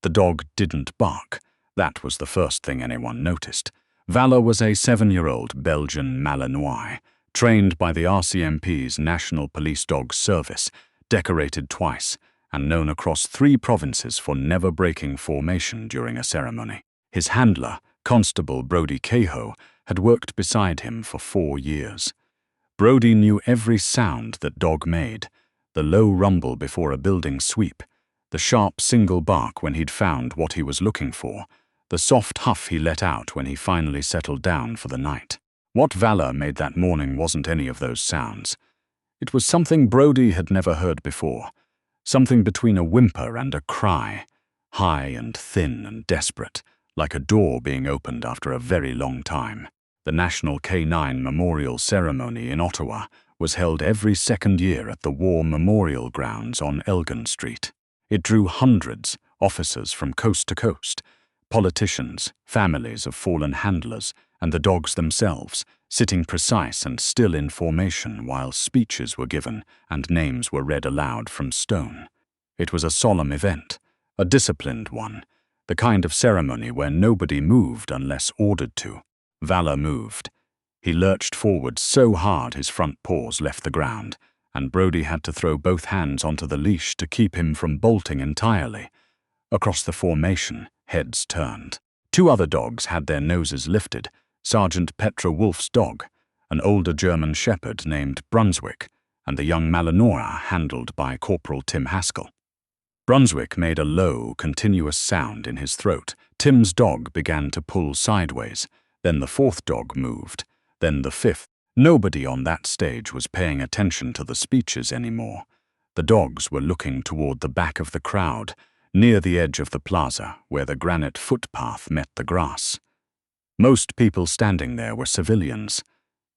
The dog didn't bark. That was the first thing anyone noticed. Valor was a 7-year-old Belgian Malinois, trained by the RCMP's National Police Dog Service, decorated twice, and known across 3 provinces for never breaking formation during a ceremony. His handler, Constable Brodie Cahoe, had worked beside him for 4 years. Brodie knew every sound that dog made, the low rumble before a building sweep, the sharp single bark when he'd found what he was looking for, the soft huff he let out when he finally settled down for the night. What Valor made that morning wasn't any of those sounds. It was something Brodie had never heard before, something between a whimper and a cry, high and thin and desperate, like a door being opened after a very long time. The National K9 Memorial Ceremony in Ottawa was held every second year at the War Memorial Grounds on Elgin Street. It drew hundreds, officers from coast to coast, politicians, families of fallen handlers, and the dogs themselves, sitting precise and still in formation while speeches were given and names were read aloud from stone. It was a solemn event, a disciplined one, the kind of ceremony where nobody moved unless ordered to. Valor moved. He lurched forward so hard his front paws left the ground, and Brodie had to throw both hands onto the leash to keep him from bolting entirely. Across the formation, heads turned. 2 other dogs had their noses lifted, Sergeant Petra Wolf's dog, an older German shepherd named Brunswick, and the young Malinois handled by Corporal Tim Haskell. Brunswick made a low, continuous sound in his throat. Tim's dog began to pull sideways. Then the 4th dog moved. Then the 5th. Nobody on that stage was paying attention to the speeches anymore. The dogs were looking toward the back of the crowd, near the edge of the plaza, where the granite footpath met the grass. Most people standing there were civilians.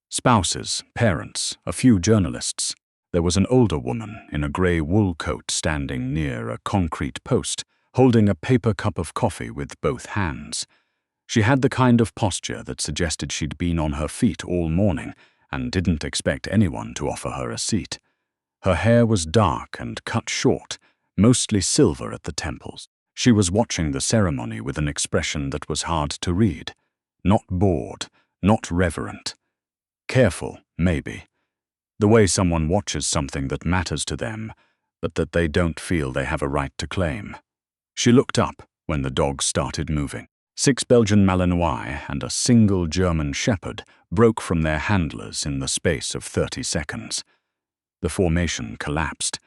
Spouses, parents, a few journalists. There was an older woman in a grey wool coat standing near a concrete post, holding a paper cup of coffee with both hands. She had the kind of posture that suggested she'd been on her feet all morning and didn't expect anyone to offer her a seat. Her hair was dark and cut short, mostly silver at the temples. She was watching the ceremony with an expression that was hard to read. Not bored, not reverent. Careful, maybe. The way someone watches something that matters to them, but that they don't feel they have a right to claim. She looked up when the dogs started moving. 6 Belgian Malinois and a single German shepherd broke from their handlers in the space of 30 seconds. The formation collapsed.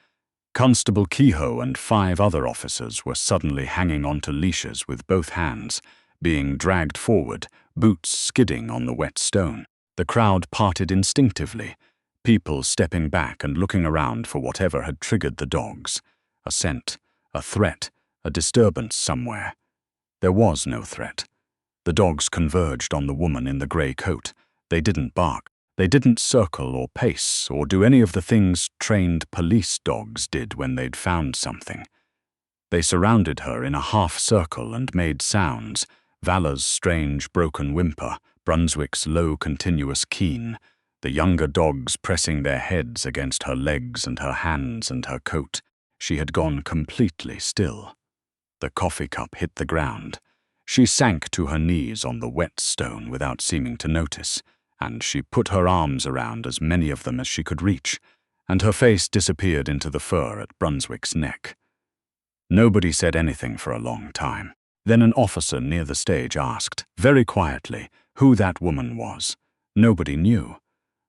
Constable Kehoe and 5 other officers were suddenly hanging onto leashes with both hands, being dragged forward, boots skidding on the wet stone. The crowd parted instinctively, people stepping back and looking around for whatever had triggered the dogs. A scent, a threat, a disturbance somewhere. There was no threat. The dogs converged on the woman in the grey coat. They didn't bark. They didn't circle or pace or do any of the things trained police dogs did when they'd found something. They surrounded her in a half-circle and made sounds, Valor's strange broken whimper, Brunswick's low continuous keen, the younger dogs pressing their heads against her legs and her hands and her coat. She had gone completely still. The coffee cup hit the ground. She sank to her knees on the wet stone without seeming to notice, and she put her arms around as many of them as she could reach, and her face disappeared into the fur at Brunswick's neck. Nobody said anything for a long time. Then an officer near the stage asked, very quietly, who that woman was. Nobody knew.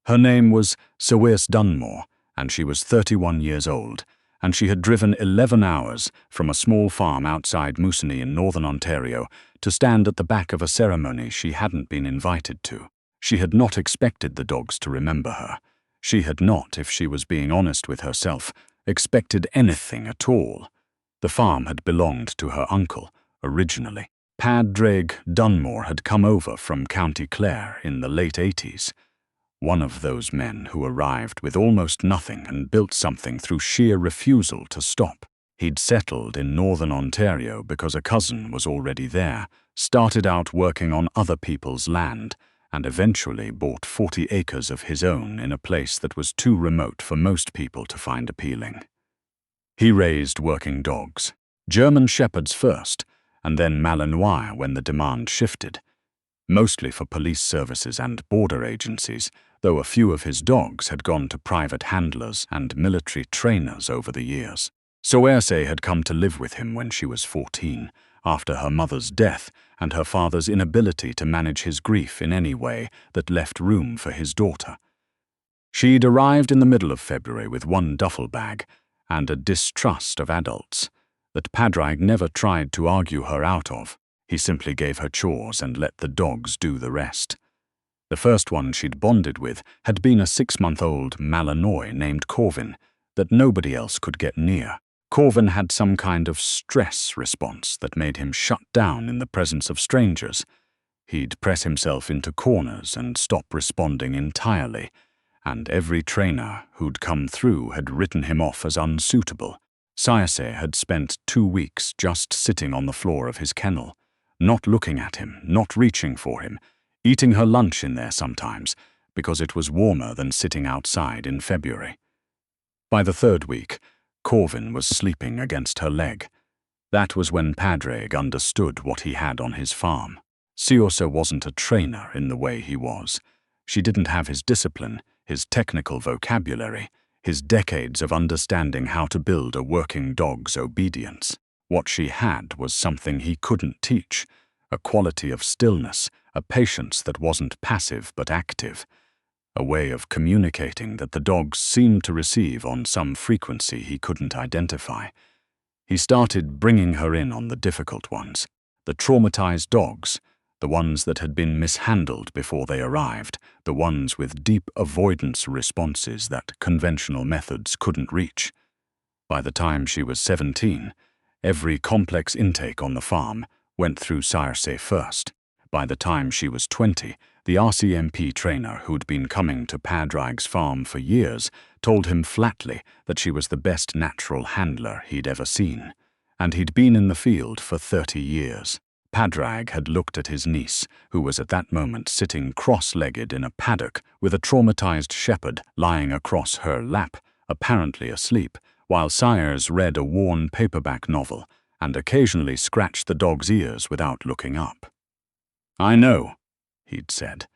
Her name was Saoirse Dunmore, and she was 31 years old, and she had driven 11 hours from a small farm outside Moosonee in northern Ontario to stand at the back of a ceremony she hadn't been invited to. She had not expected the dogs to remember her. She had not, if she was being honest with herself, expected anything at all. The farm had belonged to her uncle, originally. Padraig Dunmore had come over from County Clare in the late 80s. One of those men who arrived with almost nothing and built something through sheer refusal to stop. He'd settled in northern Ontario because a cousin was already there, started out working on other people's land, and eventually bought 40 acres of his own in a place that was too remote for most people to find appealing. He raised working dogs. German Shepherds first, and then Malinois when the demand shifted. Mostly for police services and border agencies, though a few of his dogs had gone to private handlers and military trainers over the years. Saoirse had come to live with him when she was 14, after her mother's death and her father's inability to manage his grief in any way that left room for his daughter. She'd arrived in the middle of February with one duffel bag and a distrust of adults that Padraig never tried to argue her out of. He simply gave her chores and let the dogs do the rest. The first one she'd bonded with had been a 6-month-old Malinois named Corvin that nobody else could get near. Corvin had some kind of stress response that made him shut down in the presence of strangers. He'd press himself into corners and stop responding entirely, and every trainer who'd come through had written him off as unsuitable. Saoirse had spent 2 weeks just sitting on the floor of his kennel, not looking at him, not reaching for him, eating her lunch in there sometimes, because it was warmer than sitting outside in February. By the 3rd week, Corvin was sleeping against her leg. That was when Padraig understood what he had on his farm. Saoirse wasn't a trainer in the way he was. She didn't have his discipline, his technical vocabulary, his decades of understanding how to build a working dog's obedience. What she had was something he couldn't teach, a quality of stillness, a patience that wasn't passive but active, a way of communicating that the dogs seemed to receive on some frequency he couldn't identify. He started bringing her in on the difficult ones, the traumatized dogs, the ones that had been mishandled before they arrived, the ones with deep avoidance responses that conventional methods couldn't reach. By the time she was 17, every complex intake on the farm went through Saoirse first. By the time she was 20, the RCMP trainer who'd been coming to Padraig's farm for years told him flatly that she was the best natural handler he'd ever seen, and he'd been in the field for 30 years. Padraig had looked at his niece, who was at that moment sitting cross-legged in a paddock with a traumatized shepherd lying across her lap, apparently asleep, while Saoirse read a worn paperback novel and occasionally scratched the dog's ears without looking up. "I know," he'd said.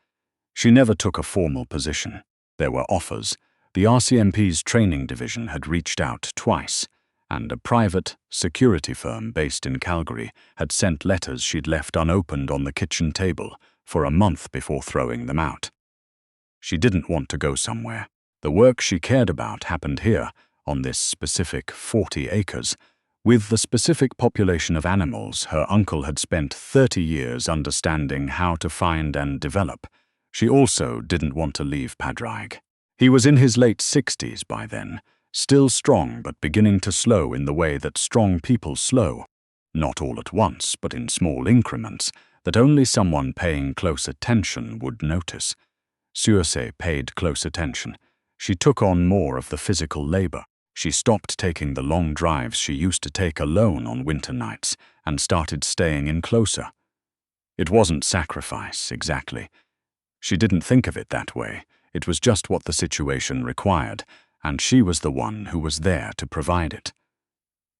She never took a formal position. There were offers. The RCMP's training division had reached out twice, and a private security firm based in Calgary had sent letters she'd left unopened on the kitchen table for a month before throwing them out. She didn't want to go somewhere. The work she cared about happened here, on this specific 40 acres, with the specific population of animals her uncle had spent 30 years understanding how to find and develop. She also didn't want to leave Padraig. He was in his late 60s by then, still strong but beginning to slow in the way that strong people slow, not all at once but in small increments that only someone paying close attention would notice. Saoirse paid close attention. She took on more of the physical labor. She stopped taking the long drives she used to take alone on winter nights and started staying in closer. It wasn't sacrifice, exactly. She didn't think of it that way. It was just what the situation required, and she was the one who was there to provide it.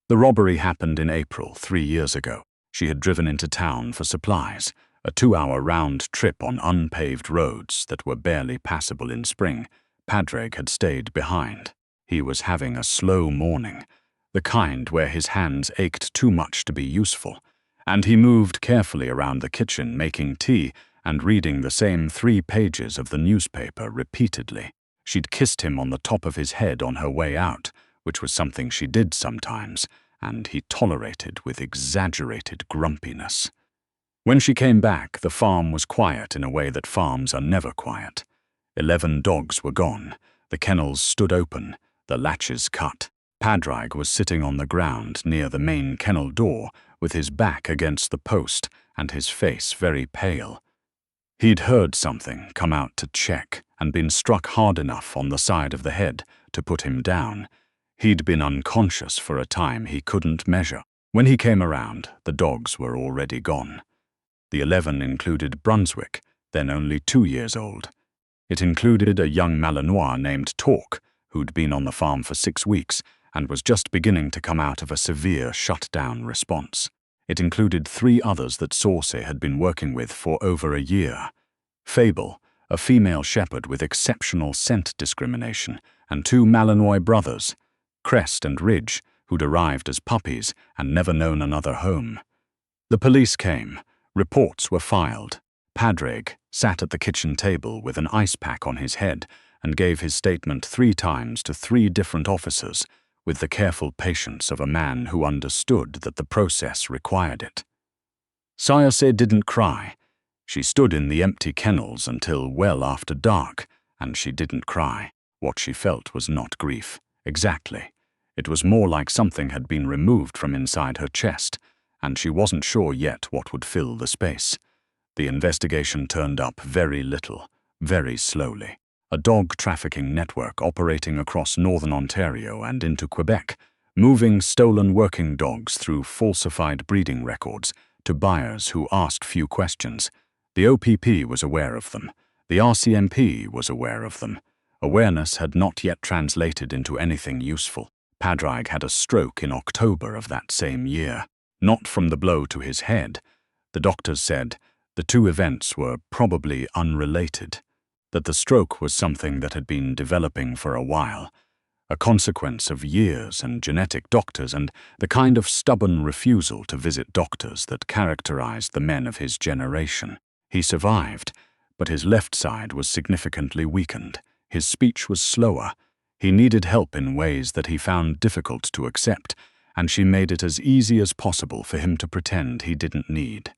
The robbery happened in April 3 years ago. She had driven into town for supplies, a 2-hour round trip on unpaved roads that were barely passable in spring. Padraig had stayed behind. He was having a slow morning, the kind where his hands ached too much to be useful, and he moved carefully around the kitchen making tea and reading the same 3 pages of the newspaper repeatedly. She'd kissed him on the top of his head on her way out, which was something she did sometimes, and he tolerated with exaggerated grumpiness. When she came back, the farm was quiet in a way that farms are never quiet. 11 dogs were gone. The kennels stood open, the latches cut. Padraig was sitting on the ground near the main kennel door with his back against the post and his face very pale. He'd heard something come out to check and been struck hard enough on the side of the head to put him down. He'd been unconscious for a time he couldn't measure. When he came around, the dogs were already gone. The 11 included Brunswick, then only 2 years old. It included a young Malinois named Torque, who'd been on the farm for 6 weeks and was just beginning to come out of a severe shutdown response. It included 3 others that Saoirse had been working with for over a year. Fable, a female shepherd with exceptional scent discrimination, and 2 Malinois brothers, Crest and Ridge, who'd arrived as puppies and never known another home. The police came. Reports were filed. Padraig sat at the kitchen table with an ice pack on his head and gave his statement 3 times to 3 different officers, with the careful patience of a man who understood that the process required it. Saoirse didn't cry. She stood in the empty kennels until well after dark, and she didn't cry. What she felt was not grief. Exactly. It was more like something had been removed from inside her chest, and she wasn't sure yet what would fill the space. The investigation turned up very little, very slowly. A dog trafficking network operating across northern Ontario and into Quebec, moving stolen working dogs through falsified breeding records to buyers who asked few questions. The OPP was aware of them. The RCMP was aware of them. Awareness had not yet translated into anything useful. Padraig had a stroke in October of that same year. Not from the blow to his head. The doctors said the 2 events were probably unrelated, that the stroke was something that had been developing for a while, a consequence of years and genetic doctors and the kind of stubborn refusal to visit doctors that characterized the men of his generation. He survived, but his left side was significantly weakened. His speech was slower. He needed help in ways that he found difficult to accept, and she made it as easy as possible for him to pretend he didn't need.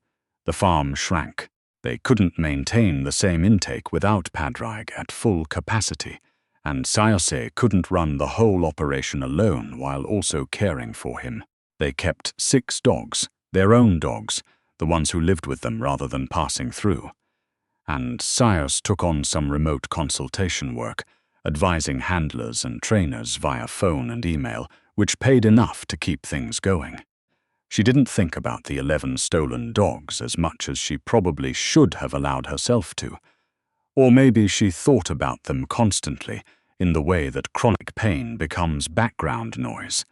The farm shrank. They couldn't maintain the same intake without Padraig at full capacity, and Saoirse couldn't run the whole operation alone while also caring for him. They kept 6 dogs, their own dogs, the ones who lived with them rather than passing through. And Saoirse took on some remote consultation work, advising handlers and trainers via phone and email, which paid enough to keep things going. She didn't think about the 11 stolen dogs as much as she probably should have allowed herself to. Or maybe she thought about them constantly, in the way that chronic pain becomes background noise,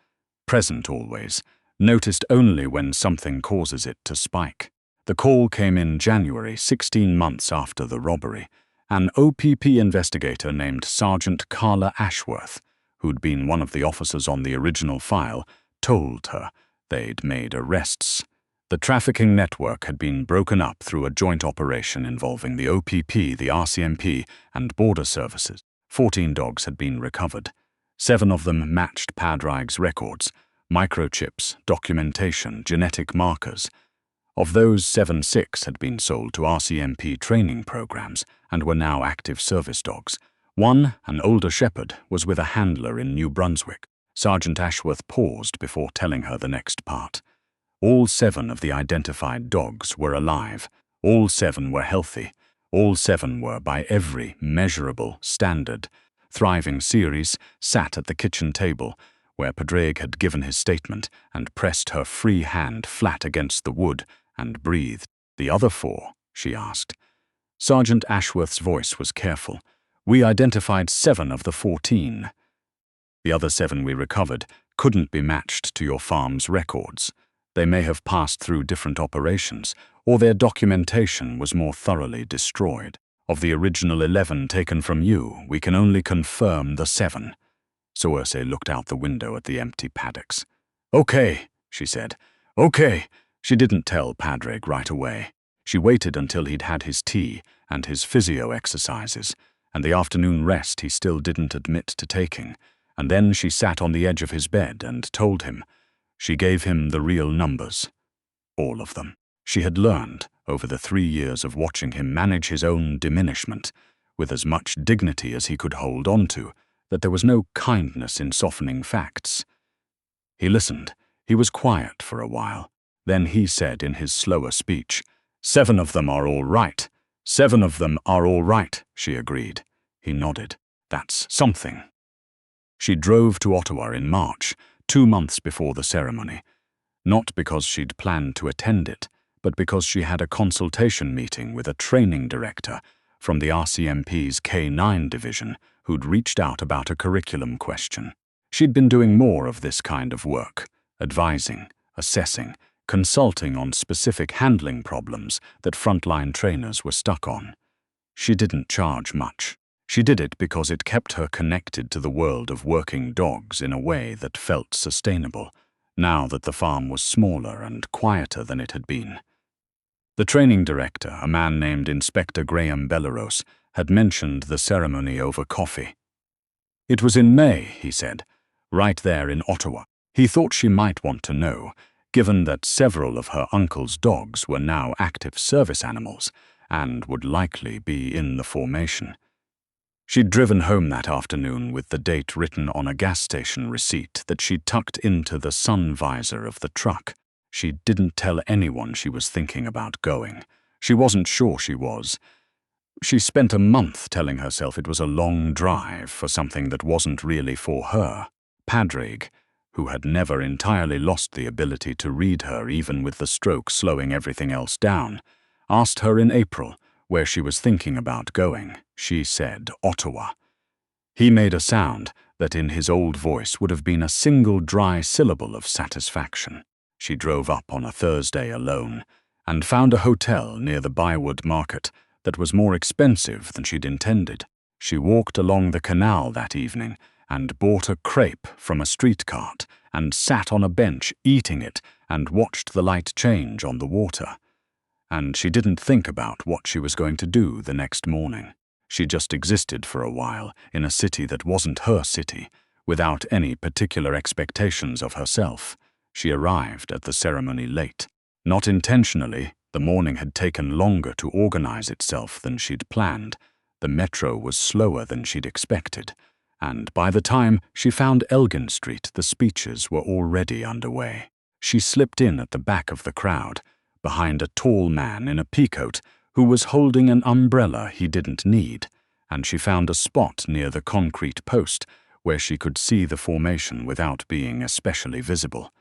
present always, noticed only when something causes it to spike. The call came in January, 16 months after the robbery. An OPP investigator named Sergeant Carla Ashworth, who'd been one of the officers on the original file, told her they'd made arrests. The trafficking network had been broken up through a joint operation involving the OPP, the RCMP, and border services. 14 dogs had been recovered. 7 of them matched Padraig's records, microchips, documentation, genetic markers. Of those 6 had been sold to RCMP training programs and were now active service dogs. 1, an older shepherd, was with a handler in New Brunswick. Sergeant Ashworth paused before telling her the next part. All 7 of the identified dogs were alive. All 7 were healthy. All 7 were, by every measurable standard, thriving. Saoirse sat at the kitchen table, where Padraig had given his statement, and pressed her free hand flat against the wood and breathed. "The other 4?" she asked. Sergeant Ashworth's voice was careful. "We identified 7 of the 14. The other 7 we recovered couldn't be matched to your farm's records. They may have passed through different operations, or their documentation was more thoroughly destroyed. Of the original 11 taken from you, we can only confirm the 7. Saoirse looked out the window at the empty paddocks. "Okay," she said. "Okay." She didn't tell Padraig right away. She waited until he'd had his tea and his physio exercises, and the afternoon rest he still didn't admit to taking, and then she sat on the edge of his bed and told him. She gave him the real numbers. All of them. She had learned, over the 3 years of watching him manage his own diminishment, with as much dignity as he could hold on to, that there was no kindness in softening facts. He listened. He was quiet for a while. Then he said in his slower speech, 7 of them are all right. 7 of them are all right, she agreed. He nodded. That's something. She drove to Ottawa in March, 2 months before the ceremony. Not because she'd planned to attend it, but because she had a consultation meeting with a training director from the RCMP's K9 division who'd reached out about a curriculum question. She'd been doing more of this kind of work, advising, assessing, consulting on specific handling problems that frontline trainers were stuck on. She didn't charge much. She did it because it kept her connected to the world of working dogs in a way that felt sustainable, now that the farm was smaller and quieter than it had been. The training director, a man named Inspector Graham Belleros, had mentioned the ceremony over coffee. It was in May, he said, right there in Ottawa. He thought she might want to know, given that several of her uncle's dogs were now active service animals and would likely be in the formation. She'd driven home that afternoon with the date written on a gas station receipt that she'd tucked into the sun visor of the truck. She didn't tell anyone she was thinking about going. She wasn't sure she was. She spent a month telling herself it was a long drive for something that wasn't really for her. Padraig, who had never entirely lost the ability to read her even with the stroke slowing everything else down, asked her in April where she was thinking about going. She said Ottawa. He made a sound that in his old voice would have been a single dry syllable of satisfaction. She drove up on a Thursday alone and found a hotel near the Bywood Market that was more expensive than she'd intended. She walked along the canal that evening and bought a crepe from a street cart and sat on a bench eating it and watched the light change on the water. And she didn't think about what she was going to do the next morning. She just existed for a while in a city that wasn't her city, without any particular expectations of herself. She arrived at the ceremony late. Not intentionally, the morning had taken longer to organize itself than she'd planned. The metro was slower than she'd expected, and by the time she found Elgin Street, the speeches were already underway. She slipped in at the back of the crowd, behind a tall man in a peacoat who was holding an umbrella he didn't need, and she found a spot near the concrete post where she could see the formation without being especially visible.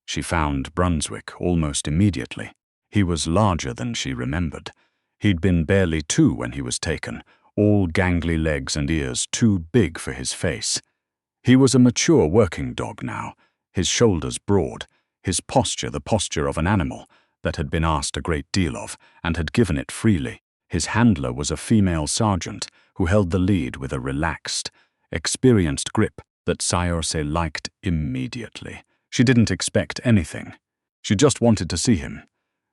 She found Brunswick almost immediately. He was larger than she remembered. He'd been barely 2 when he was taken, all gangly legs and ears too big for his face. He was a mature working dog now, his shoulders broad, his posture the posture of an animal that had been asked a great deal of and had given it freely. His handler was a female sergeant who held the lead with a relaxed, experienced grip that Saoirse liked immediately. She didn't expect anything. She just wanted to see him.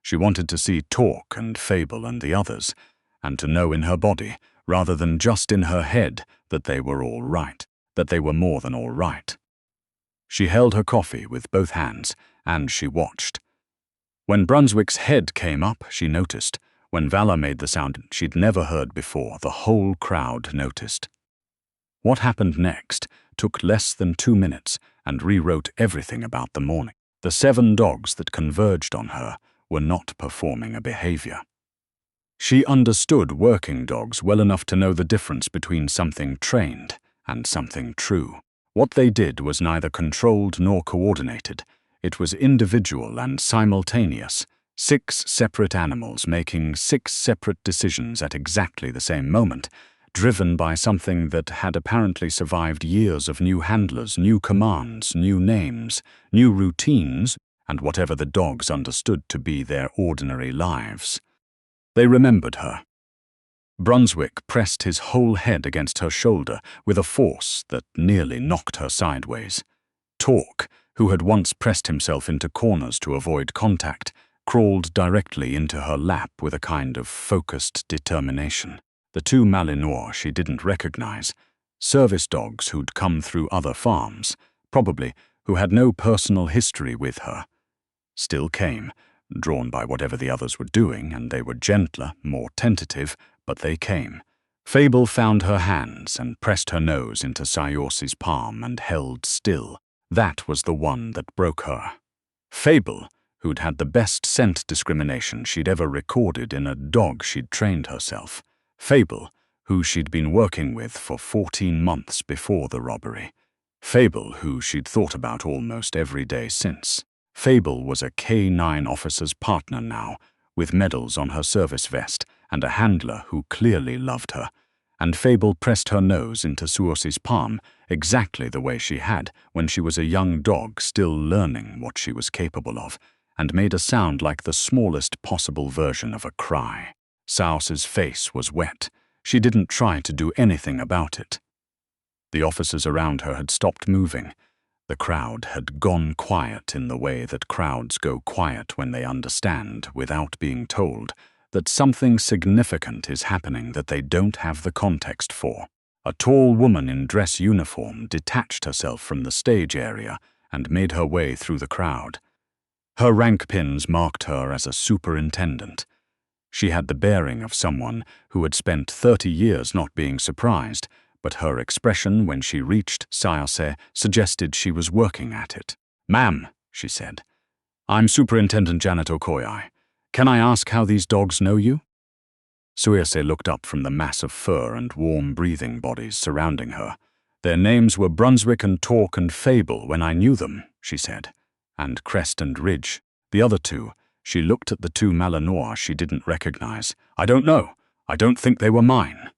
She wanted to see Talk and Fable and the others, and to know in her body, rather than just in her head, that they were all right, that they were more than all right. She held her coffee with both hands, and she watched. When Brunswick's head came up, she noticed. When Vala made the sound she'd never heard before, the whole crowd noticed. What happened next took less than 2 minutes and rewrote everything about the morning. The 7 dogs that converged on her were not performing a behavior. She understood working dogs well enough to know the difference between something trained and something true. What they did was neither controlled nor coordinated. It was individual and simultaneous. 6 separate animals making 6 separate decisions at exactly the same moment, driven by something that had apparently survived years of new handlers, new commands, new names, new routines, and whatever the dogs understood to be their ordinary lives. They remembered her. Brunswick pressed his whole head against her shoulder with a force that nearly knocked her sideways. Talk, who had once pressed himself into corners to avoid contact, crawled directly into her lap with a kind of focused determination. The 2 Malinois she didn't recognize, service dogs who'd come through other farms, probably who had no personal history with her, still came, drawn by whatever the others were doing, and they were gentler, more tentative, but they came. Fable found her hands and pressed her nose into Saoirse's palm and held still. That was the one that broke her. Fable, who'd had the best scent discrimination she'd ever recorded in a dog she'd trained herself. Fable, who she'd been working with for 14 months before the robbery. Fable, who she'd thought about almost every day since. Fable was a K9 officer's partner now, with medals on her service vest and a handler who clearly loved her, and Fable pressed her nose into Saoirse's palm exactly the way she had when she was a young dog still learning what she was capable of, and made a sound like the smallest possible version of a cry. Saoirse's face was wet. She didn't try to do anything about it. The officers around her had stopped moving. The crowd had gone quiet in the way that crowds go quiet when they understand, without being told, that something significant is happening that they don't have the context for. A tall woman in dress uniform detached herself from the stage area and made her way through the crowd. Her rank pins marked her as a superintendent. She had the bearing of someone who had spent 30 years not being surprised, but her expression when she reached Saoirse suggested she was working at it. "Ma'am," she said, "I'm Superintendent Janet Okoye. Can I ask how these dogs know you?" Saoirse looked up from the mass of fur and warm-breathing bodies surrounding her. "Their names were Brunswick and Torque and Fable when I knew them," she said, "and Crest and Ridge. The other two," she looked at the two Malinois she didn't recognize. "I don't know. I don't think they were mine."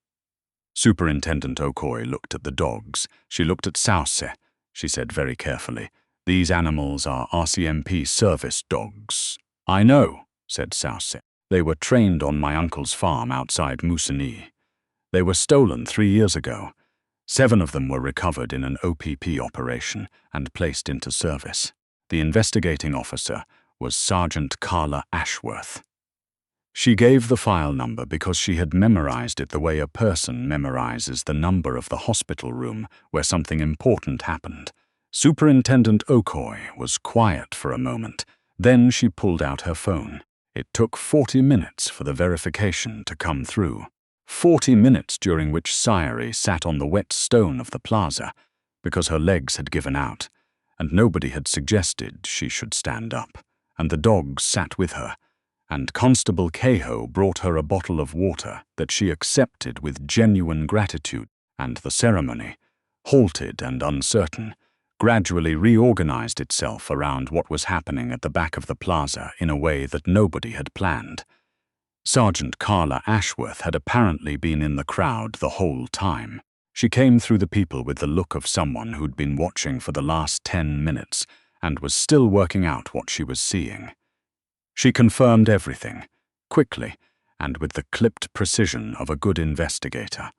Superintendent Okoye looked at the dogs. She looked at Saoirse. She said very carefully, "These animals are RCMP service dogs." "I know," said Saoirse. "They were trained on my uncle's farm outside Moussigny. They were stolen 3 years ago. 7 of them were recovered in an OPP operation and placed into service. The investigating officer was Sergeant Carla Ashworth." She gave the file number because she had memorized it the way a person memorizes the number of the hospital room where something important happened. Superintendent Okoye was quiet for a moment. Then she pulled out her phone. It took 40 minutes for the verification to come through. 40 minutes during which Saoirse sat on the wet stone of the plaza because her legs had given out, and nobody had suggested she should stand up, and the dogs sat with her, and Constable Cahill brought her a bottle of water that she accepted with genuine gratitude, and the ceremony, halted and uncertain, gradually reorganized itself around what was happening at the back of the plaza in a way that nobody had planned. Sergeant Carla Ashworth had apparently been in the crowd the whole time. She came through the people with the look of someone who'd been watching for the last 10 minutes and was still working out what she was seeing. She confirmed everything, quickly and with the clipped precision of a good investigator.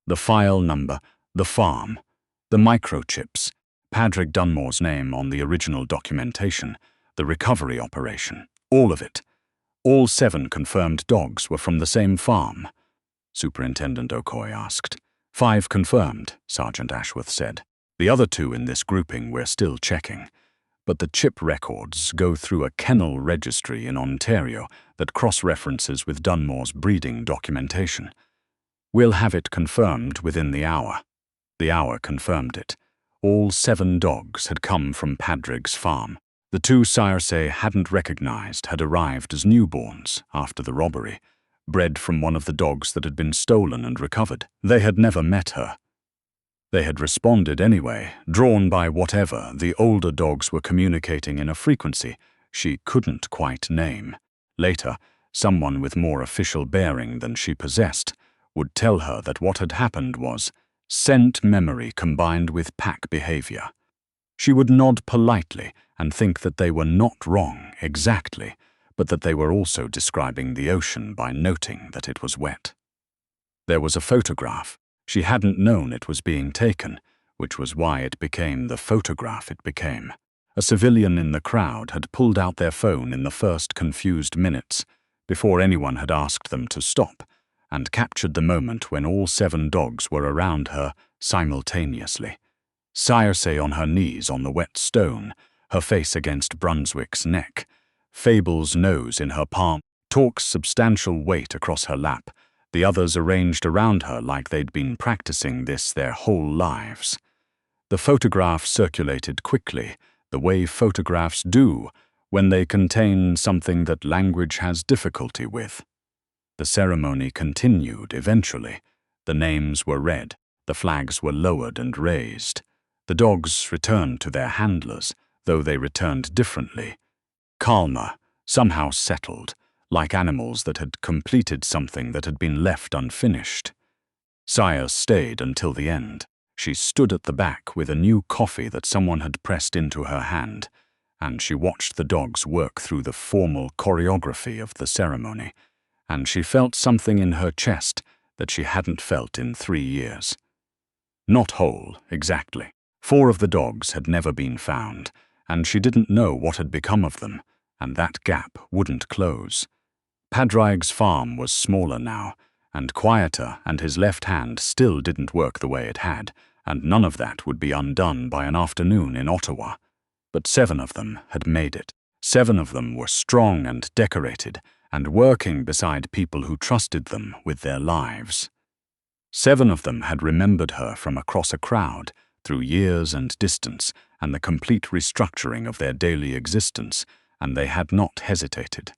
The file number, the farm, the microchips, Padraig Dunmore's name on the original documentation, the recovery operation, all of it. All 7 confirmed dogs were from the same farm. Superintendent Okoye asked. 5 confirmed, Sergeant Ashworth said. The other 2 in this grouping we're still checking. But the chip records go through a kennel registry in Ontario that cross-references with Dunmore's breeding documentation. We'll have it confirmed within the hour. The hour confirmed it. All 7 dogs had come from Padraig's farm. The 2 Saoirse hadn't recognized had arrived as newborns after the robbery, bred from one of the dogs that had been stolen and recovered. They had never met her. They had responded anyway, drawn by whatever the older dogs were communicating in a frequency she couldn't quite name. Later, someone with more official bearing than she possessed would tell her that what had happened was scent memory combined with pack behavior. She would nod politely and think that they were not wrong exactly, but that they were also describing the ocean by noting that it was wet. There was a photograph. She hadn't known it was being taken, which was why it became the photograph it became. A civilian in the crowd had pulled out their phone in the first confused minutes, before anyone had asked them to stop, and captured the moment when all 7 dogs were around her simultaneously. Saoirse on her knees on the wet stone, her face against Brunswick's neck, Fable's nose in her palm, Torque's substantial weight across her lap, the others arranged around her like they'd been practicing this their whole lives. The photograph circulated quickly, the way photographs do when they contain something that language has difficulty with. The ceremony continued eventually. The names were read, the flags were lowered and raised. The dogs returned to their handlers, though they returned differently. Calmer, somehow settled, like animals that had completed something that had been left unfinished. Saoirse stayed until the end. She stood at the back with a new coffee that someone had pressed into her hand, and she watched the dogs work through the formal choreography of the ceremony, and she felt something in her chest that she hadn't felt in 3 years. Not whole, exactly. 4 of the dogs had never been found, and she didn't know what had become of them, and that gap wouldn't close. Padraig's farm was smaller now, and quieter, and his left hand still didn't work the way it had, and none of that would be undone by an afternoon in Ottawa. But 7 of them had made it. 7 of them were strong and decorated, and working beside people who trusted them with their lives. 7 of them had remembered her from across a crowd, through years and distance, and the complete restructuring of their daily existence, and they had not hesitated.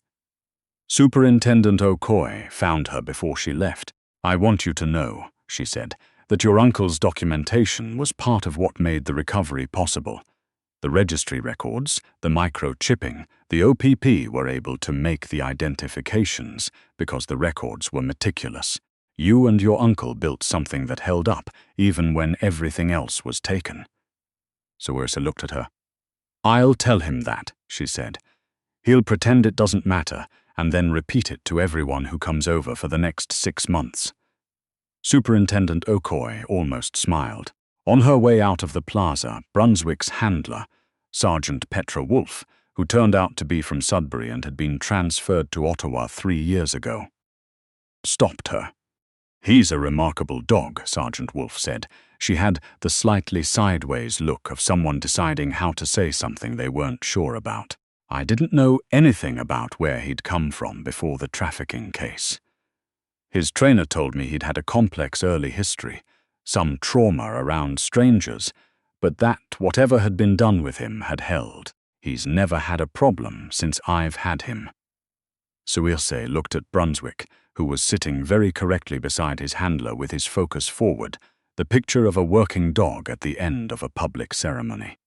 Superintendent Okoye found her before she left. "I want you to know," she said, "that your uncle's documentation was part of what made the recovery possible. The registry records, the microchipping, the OPP were able to make the identifications because the records were meticulous. You and your uncle built something that held up even when everything else was taken." Saoirse looked at her. "I'll tell him that," she said. "He'll pretend it doesn't matter and then repeat it to everyone who comes over for the next 6 months." Superintendent Okoye almost smiled. On her way out of the plaza, Brunswick's handler, Sergeant Petra Wolfe, who turned out to be from Sudbury and had been transferred to Ottawa 3 years ago, stopped her. "He's a remarkable dog," Sergeant Wolfe said. She had the slightly sideways look of someone deciding how to say something they weren't sure about. "I didn't know anything about where he'd come from before the trafficking case. His trainer told me he'd had a complex early history, some trauma around strangers, but that whatever had been done with him had held. He's never had a problem since I've had him." Saoirse looked at Brunswick, who was sitting very correctly beside his handler with his focus forward, the picture of a working dog at the end of a public ceremony.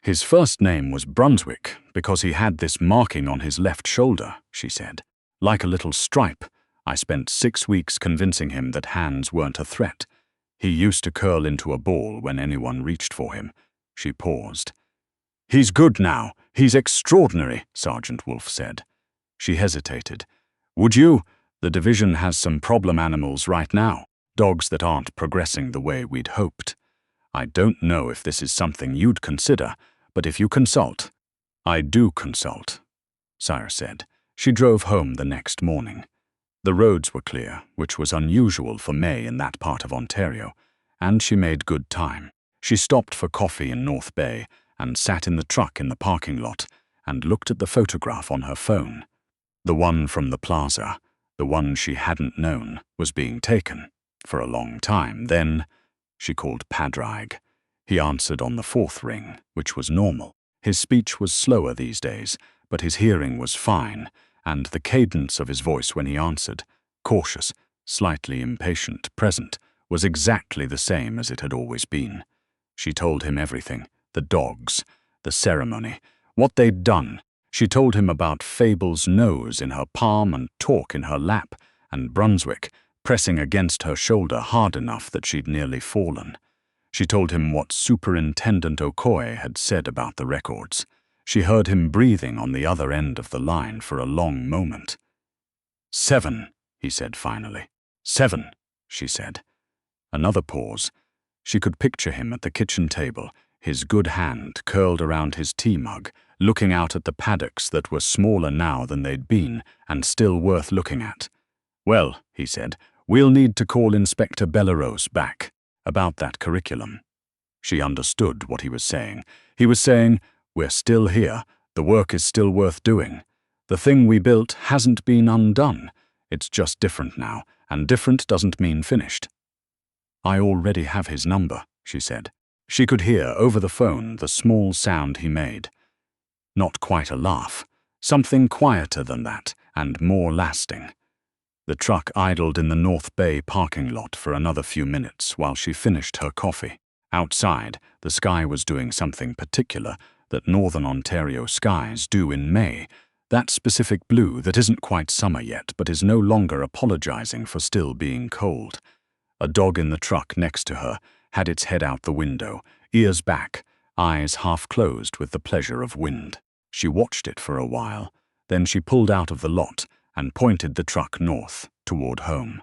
"His first name was Brunswick because he had this marking on his left shoulder," she said. "Like a little stripe. I spent 6 weeks convincing him that hands weren't a threat. He used to curl into a ball when anyone reached for him." She paused. "He's good now. He's extraordinary," Sergeant Wolfe said. She hesitated. "Would you? The division has some problem animals right now, dogs that aren't progressing the way we'd hoped. I don't know if this is something you'd consider, but if you consult—" "I do consult," Saoirse said. She drove home the next morning. The roads were clear, which was unusual for May in that part of Ontario, and she made good time. She stopped for coffee in North Bay and sat in the truck in the parking lot and looked at the photograph on her phone. The one from the plaza, the one she hadn't known, was being taken for a long time. Then she called Padraig. He answered on the 4th ring, which was normal. His speech was slower these days, but his hearing was fine, and the cadence of his voice when he answered, cautious, slightly impatient, present, was exactly the same as it had always been. She told him everything, the dogs, the ceremony, what they'd done. She told him about Fable's nose in her palm and Talk in her lap, and Brunswick pressing against her shoulder hard enough that she'd nearly fallen. She told him what Superintendent Okoye had said about the records. She heard him breathing on the other end of the line for a long moment. 7, he said finally. 7, she said. Another pause. She could picture him at the kitchen table, his good hand curled around his tea mug, looking out at the paddocks that were smaller now than they'd been and still worth looking at. "Well," he said, "we'll need to call Inspector Bellerose back about that curriculum." She understood what he was saying. He was saying, "We're still here. The work is still worth doing. The thing we built hasn't been undone. It's just different now, and different doesn't mean finished." "I already have his number," she said. She could hear over the phone the small sound he made. Not quite a laugh. Something quieter than that, and more lasting. The truck idled in the North Bay parking lot for another few minutes while she finished her coffee. Outside, the sky was doing something particular that Northern Ontario skies do in May, that specific blue that isn't quite summer yet but is no longer apologizing for still being cold. A dog in the truck next to her had its head out the window, ears back, eyes half closed with the pleasure of wind. She watched it for a while, then she pulled out of the lot and pointed the truck north, toward home.